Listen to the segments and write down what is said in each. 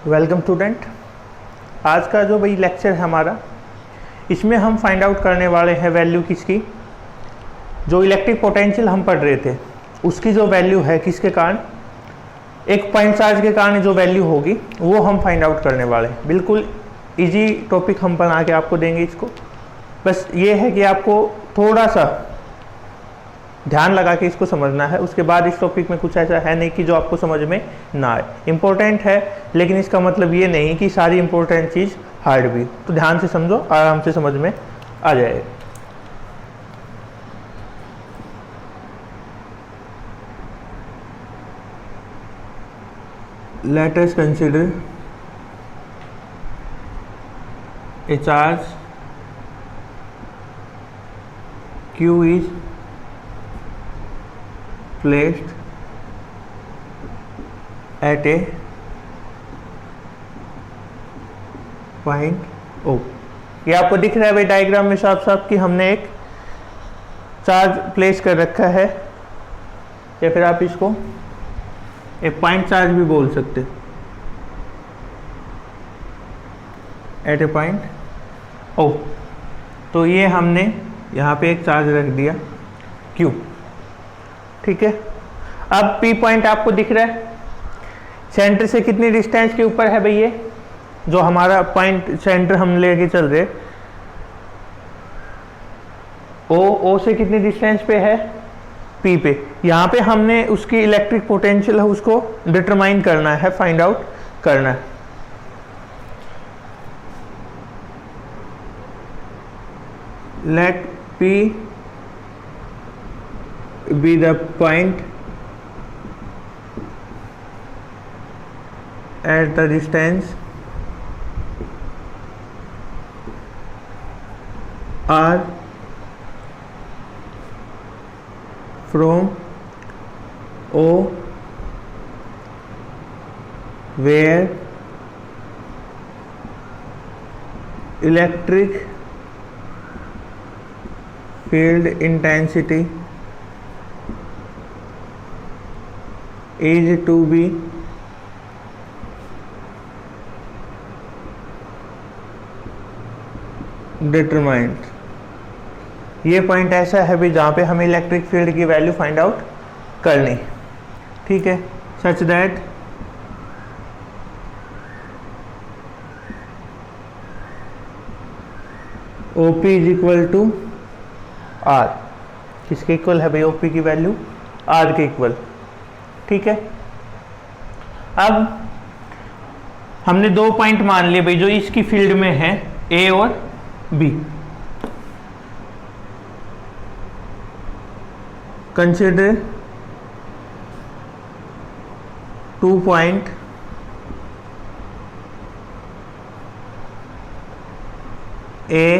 Welcome student. आज का जो भाई लेक्चर है हमारा, इसमें हम फाइंड आउट करने वाले हैं वैल्यू किसकी, जो इलेक्ट्रिक पोटेंशियल हम पढ़ रहे थे उसकी जो वैल्यू है किसके कारण, एक पॉइंट चार्ज के कारण जो वैल्यू होगी वो हम फाइंड आउट करने वाले हैं। बिल्कुल इजी टॉपिक हम बना के आपको देंगे इसको। बस ये है कि आपको थोड़ा सा ध्यान लगा के इसको समझना है। उसके बाद इस टॉपिक में कुछ ऐसा है नहीं कि जो आपको समझ में ना आए। इम्पोर्टेंट है लेकिन इसका मतलब ये नहीं कि सारी इम्पोर्टेंट चीज़ हार्ड भी। तो ध्यान से समझो, आराम से समझ में आ जाएगा। Let us consider a charge Q is placed at a point O। ये आपको दिख रहा है भाई डायग्राम में साफ साफ कि हमने एक चार्ज प्लेस कर रखा है, या फिर आप इसको एक पॉइंट चार्ज भी बोल सकते, एट ए पॉइंट O। तो ये हमने यहाँ पे एक चार्ज रख दिया Q, ठीक है। अब P पॉइंट आपको दिख रहा है, सेंटर से कितनी डिस्टेंस के ऊपर है भाई, ये जो हमारा पॉइंट सेंटर हम लेके चल रहे, O से कितनी डिस्टेंस पे है, P पे। यहाँ पे हमने उसकी इलेक्ट्रिक पोटेंशियल है उसको डिटरमाइन करना है, फाइंड आउट करना है। Let P be the point at the distance R from O where electric field intensity is to be determined। ये पॉइंट ऐसा है भी जहाँ पे हमें इलेक्ट्रिक फील्ड की वैल्यू फाइंड आउट करनी, ठीक है। Such that OP is equal to R। किसके इक्वल है भाई OP की वैल्यू, R के इक्वल, ठीक है। अब हमने दो पॉइंट मान लिए भाई जो इसकी फील्ड में है, A और B। Consider 2 point A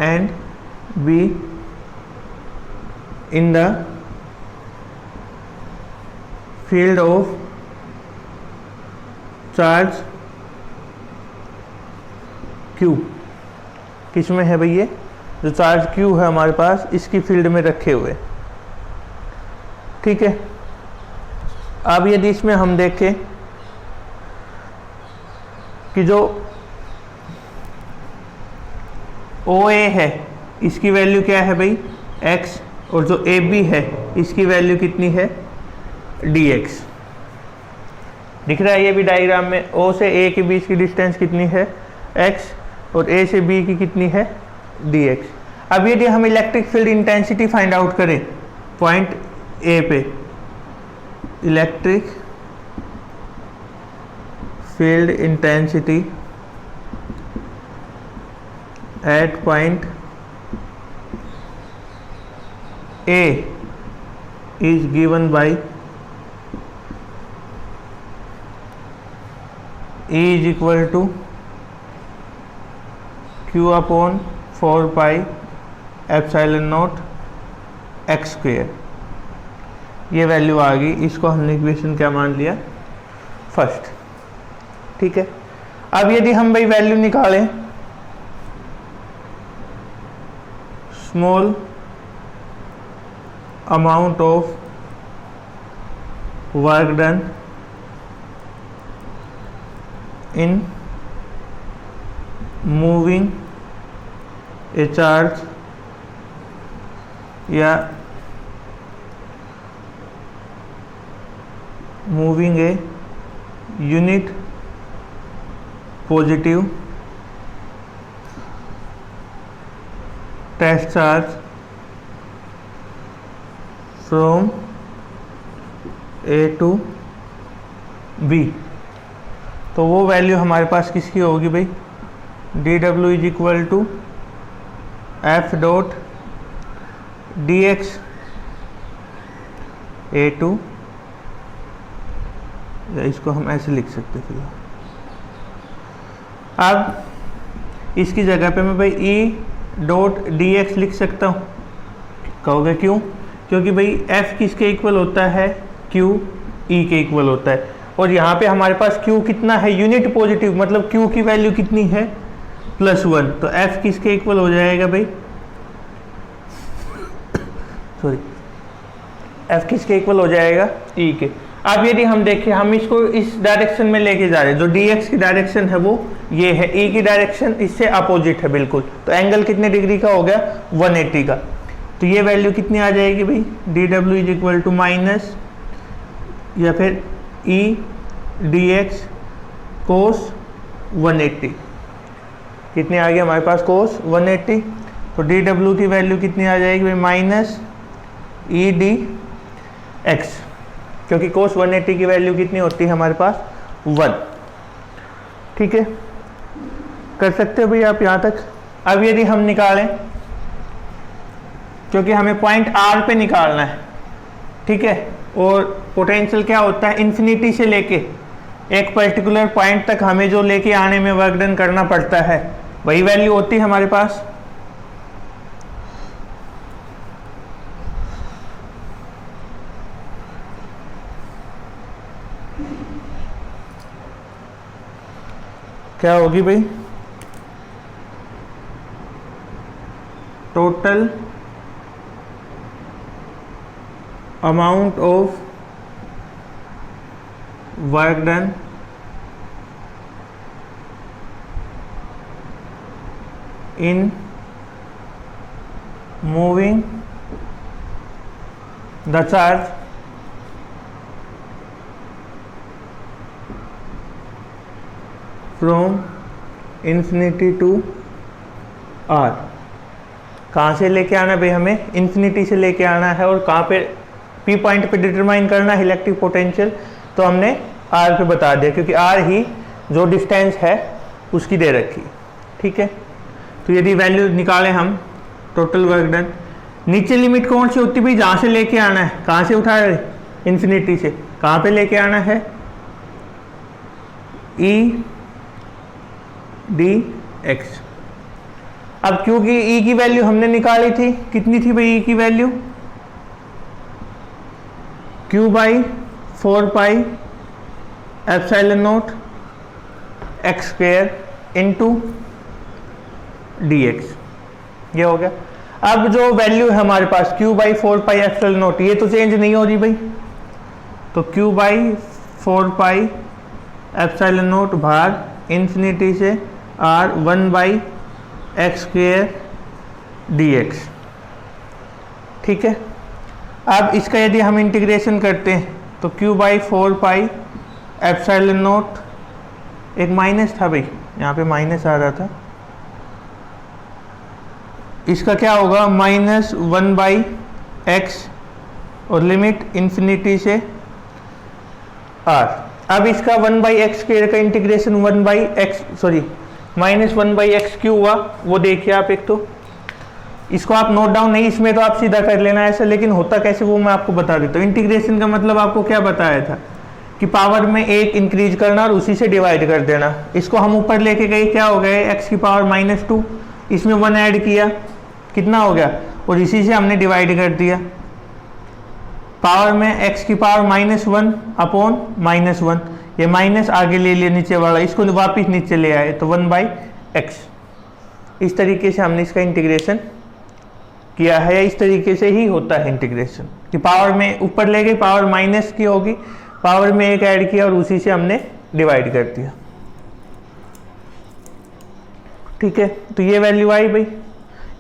and B in the field of charge Q। किस में है भाई, ये जो चार्ज Q है हमारे पास इसकी फील्ड में रखे हुए, ठीक है। अब यदि इसमें हम देखें कि जो OA है इसकी वैल्यू क्या है भाई x, और जो AB है इसकी वैल्यू कितनी है dx। दिख रहा है ये भी डायग्राम में, O से A के बीच की डिस्टेंस कितनी है x, और A से B की कितनी है dx। अब यदि हम electric field intensity find out करें पॉइंट A पे, electric field intensity at point A is given by E is equal to Q upon 4 pi epsilon not x square. ये वैल्यू आ गई, इसको हमने इक्वेशन क्या मान लिया, फर्स्ट, ठीक है। अब यदि हम भाई वैल्यू निकालें small amount of work done in moving a charge या moving a unit positive test charge from A to B, तो वो वैल्यू हमारे पास किसकी होगी भाई, D W is equal to F dot D X A to, या इसको हम ऐसे लिख सकते फिलहाल। अब इसकी जगह पे मैं भाई ई डॉट डी एक्स लिख सकता हूँ। कहोगे क्यों? क्योंकि भाई एफ किसके इक्वल होता है, क्यू ई के इक्वल होता है, और यहाँ पे हमारे पास क्यू कितना है, यूनिट पॉजिटिव, मतलब क्यू की वैल्यू कितनी है, +1, तो एफ किसके इक्वल हो जाएगा भाई, सॉरी एफ किसके इक्वल हो जाएगा, ई के। अब यदि हम देखें, हम इसको इस डायरेक्शन में लेके जा रहे हैं, जो डी एक्स की डायरेक्शन है वो ये है, ई की डायरेक्शन इससे अपोजिट है बिल्कुल, तो एंगल कितने डिग्री का हो गया, 180 का। तो ये वैल्यू कितनी आ जाएगी भाई, D W is equal to minus या फिर ई डी एक्स कोस 180, कितनी आ गई हमारे पास, कोस 180। तो डी डब्ल्यू की वैल्यू कितनी आ जाएगी भाई, माइनस ई डी एक्स, क्योंकि कोस 180 की वैल्यू कितनी होती है हमारे पास, 1। ठीक है, कर सकते हो भाई आप यहाँ तक। अब यदि हम निकालें, क्योंकि हमें पॉइंट आर पे निकालना है, ठीक है, और पोटेंशियल क्या होता है, इन्फिनिटी से लेके एक पर्टिकुलर पॉइंट तक हमें जो लेके आने में वर्क डन करना पड़ता है, वही वैल्यू होती है हमारे पास। क्या होगी भाई, total amount of work done in moving the charge from infinity to R. कहाँ से लेके आना है भाई, हमें इन्फिनिटी से लेके आना है, और कहाँ पे पी पॉइंट पे डिटरमाइन करना है इलेक्ट्रिक पोटेंशियल, तो हमने आर पे बता दिया, क्योंकि आर ही जो डिस्टेंस है उसकी दे रखी। ठीक है, तो यदि वैल्यू निकालें हम टोटल वर्क डन, नीचे लिमिट कौन सी होती है भाई, जहाँ से लेके आना है, कहाँ से उठा रहे, इन्फिनिटी से, कहाँ पे लेके आना है, ई डी एक्स। अब क्योंकि ई की वैल्यू हमने निकाली थी, कितनी थी भाई ई की value, Q by 4 pi epsilon not X square into D X, ये हो गया। अब जो वैल्यू है हमारे पास Q by 4 pi epsilon not, ये तो चेंज नहीं हो रही भाई, तो Q by 4 pi epsilon not भाग इन्फिनिटी से R 1 by X square D X. ठीक है, अब इसका यदि हम इंटीग्रेशन करते हैं तो Q by 4 pi epsilon not, एक माइनस था भाई, यहाँ पे माइनस आ रहा था, इसका क्या होगा, माइनस 1 बाई एक्स और लिमिट इन्फिनिटी से आर। अब इसका 1 बाई एक्स स्क्वायर का integration 1 by x, sorry minus 1 by x Q हुआ, वो देखिए आप। एक तो इसको आप नोट डाउन नहीं, इसमें तो आप सीधा कर लेना ऐसा, लेकिन होता कैसे वो मैं आपको बता देता हूँ। इंटीग्रेशन का मतलब आपको क्या बताया था कि पावर में एक इंक्रीज करना और उसी से डिवाइड कर देना। इसको हम ऊपर लेके गए, क्या हो गया, एक्स की पावर -2, इसमें 1 ऐड किया, कितना हो गया, और इसी से हमने डिवाइड कर दिया। पावर में एक्स की पावर -1 अपॉन -1, ये माइनस आगे ले लिया नीचे वाला, इसको वापिस नीचे ले आए, तो 1 बाई एक्स। इस तरीके से हमने इसका इंटीग्रेशन किया है, या इस तरीके से ही होता है इंटीग्रेशन कि पावर में ऊपर ले गए, पावर माइनस की होगी, पावर में एक ऐड किया और उसी से हमने डिवाइड कर दिया। ठीक है, तो ये वैल्यू आई भाई,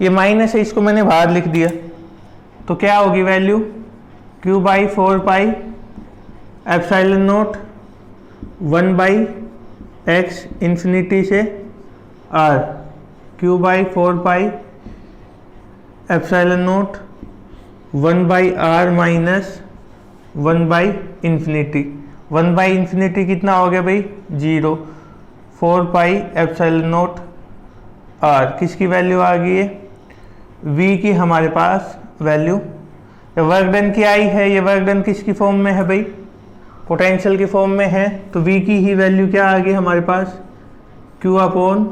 ये माइनस है इसको मैंने बाहर लिख दिया, तो क्या होगी value q by 4 pi epsilon not 1 by x infinity से r, q by 4 pi epsilon not 1 by r minus 1 by infinity. 1 by infinity कितना हो गया भाई 0, 4 पाई एप्सिलॉन नॉट r, किसकी वैल्यू आ गई है v की हमारे पास वैल्यू। ये वर्क डन की आई है, ये वर्क डन किसकी फॉर्म में है भाई, पोटेंशियल की फॉर्म में है, तो v की ही वैल्यू क्या आ गई हमारे पास q upon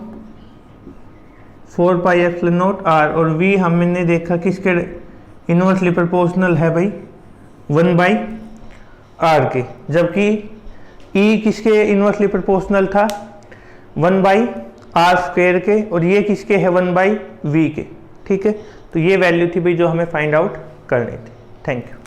4 pi epsilon not r, और v हमने देखा किसके इनवर्सली प्रोपोर्शनल है भाई 1 बाई r के, जबकि e किसके इनवर्सली प्रोपोर्शनल था 1 बाई r स्क्वायर के, और ये किसके है 1 बाई v के। ठीक है, तो ये वैल्यू थी भाई जो हमें फाइंड आउट करनी थी। Thank you.